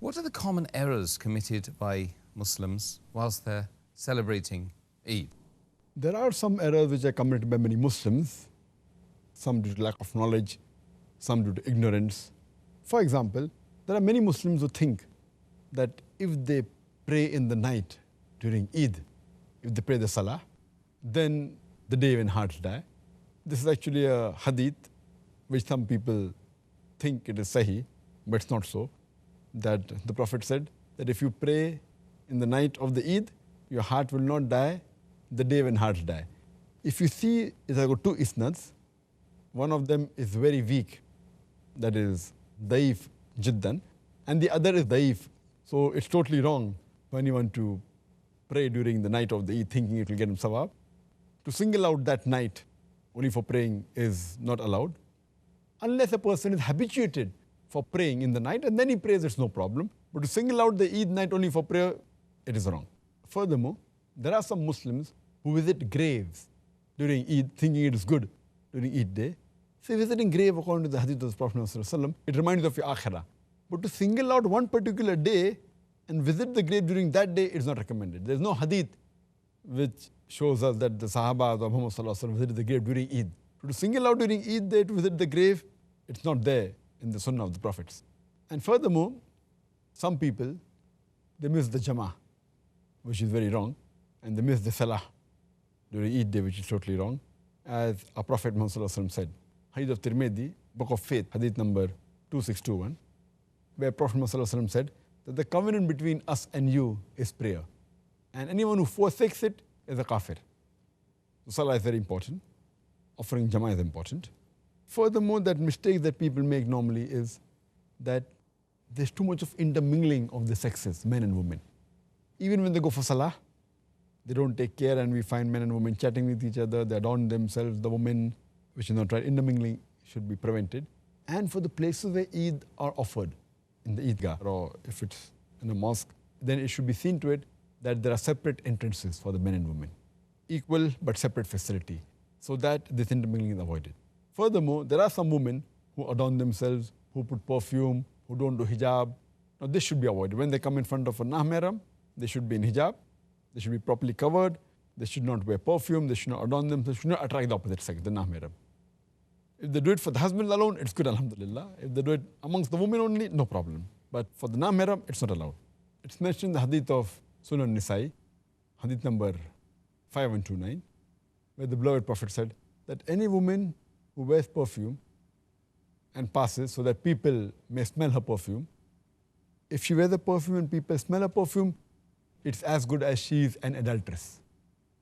What are the common errors committed by Muslims whilst they're celebrating Eid? There are some errors which are committed by many Muslims, some due to lack of knowledge, some due to ignorance. For example, there are many Muslims who think that if they pray in the night during Eid, if they pray the Salah, then the day when hearts die. This is actually a hadith which some people think it is sahih, but it's not so. That the Prophet said that if you pray in the night of the Eid, your heart will not die the day when hearts die. If you see, if I got two isnads, one of them is very weak, that is daif jiddan, and the other is daif. So it's totally wrong for anyone to pray during the night of the Eid thinking it will get him sawab. To single out that night only for praying is not allowed. Unless a person is habituated for praying in the night and then he prays, it's no problem. But to single out the Eid night only for prayer, it is wrong. Furthermore, there are some Muslims who visit graves during Eid thinking it is good during Eid day. Say visiting grave according to the hadith of the Prophet ﷺ, it reminds you of your akhirah. But to single out one particular day and visit the grave during that day is not recommended. There is no hadith which shows us that the Sahaba of Muhammad ﷺ visited the grave during Eid. So to single out during Eid day to visit the grave, it's not there in the Sunnah of the Prophets. And furthermore, some people, they miss the Jama'ah, which is very wrong, and they miss the Salah during Eid day, which is totally wrong. As our Prophet Muhammad ﷺ said, Hadith of Tirmidhi, Book of Faith, Hadith number 2621, where Prophet Muhammad ﷺ said that the covenant between us and you is prayer. And anyone who forsakes it is a kafir. So Salah is very important. Offering Jama'ah is important. Furthermore, that mistake that people make normally is that there's too much of intermingling of the sexes, men and women. Even when they go for Salah, they don't take care, and we find men and women chatting with each other, they adorn themselves, the women, which is not right. Intermingling should be prevented. And for the places where Eid are offered, in the Eidgah, or if it's in a mosque, then it should be seen to it that there are separate entrances for the men and women. Equal but separate facility, so that this intermingling is avoided. Furthermore, there are some women who adorn themselves, who put perfume, who don't do hijab. Now this should be avoided. When they come in front of a nahmeram, they should be in hijab, they should be properly covered, they should not wear perfume, they should not adorn themselves, they should not attract the opposite sex, the nahmeram. If they do it for the husband alone, it's good, alhamdulillah. If they do it amongst the women only, no problem. But for the nahmeram, it's not allowed. It's mentioned in the hadith of Sunnah Nisai, hadith number 5129, where the beloved Prophet said that any woman who wears perfume and passes so that people may smell her perfume, if she wears the perfume and people smell her perfume, it's as good as she is an adulteress.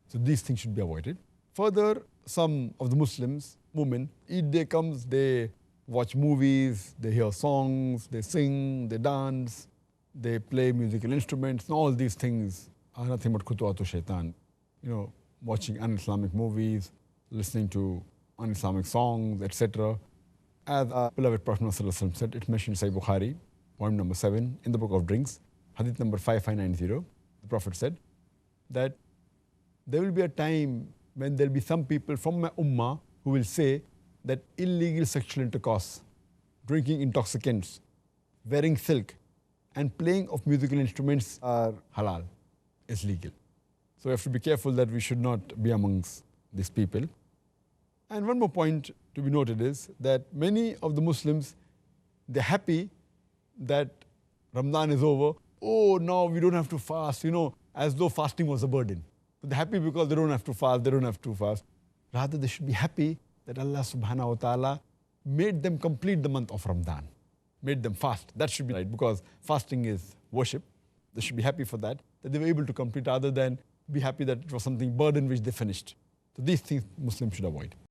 So these things should be avoided. Further, some of the Muslims, women, Eid day comes, they watch movies, they hear songs, they sing, they dance, they play musical instruments, and all these things are nothing but khutuwatu shaitan. You know, watching un-Islamic movies, listening to un-Islamic songs, etc. As our beloved Prophet ﷺ said, it's mentioned in Sahih Bukhari, point number 7, in the book of drinks, hadith number 5590, the Prophet said that there will be a time when there will be some people from my ummah who will say that illegal sexual intercourse, drinking intoxicants, wearing silk, and playing of musical instruments are halal, is legal. So we have to be careful that we should not be amongst these people. And one more point to be noted is that many of the Muslims, they're happy that Ramadan is over. Oh, now we don't have to fast, as though fasting was a burden. So they're happy because they don't have to fast, Rather, they should be happy that Allah subhanahu wa ta'ala made them complete the month of Ramadan, made them fast. That should be right, because fasting is worship. They should be happy for that they were able to complete, rather than be happy that it was something burden which they finished. So these things Muslims should avoid.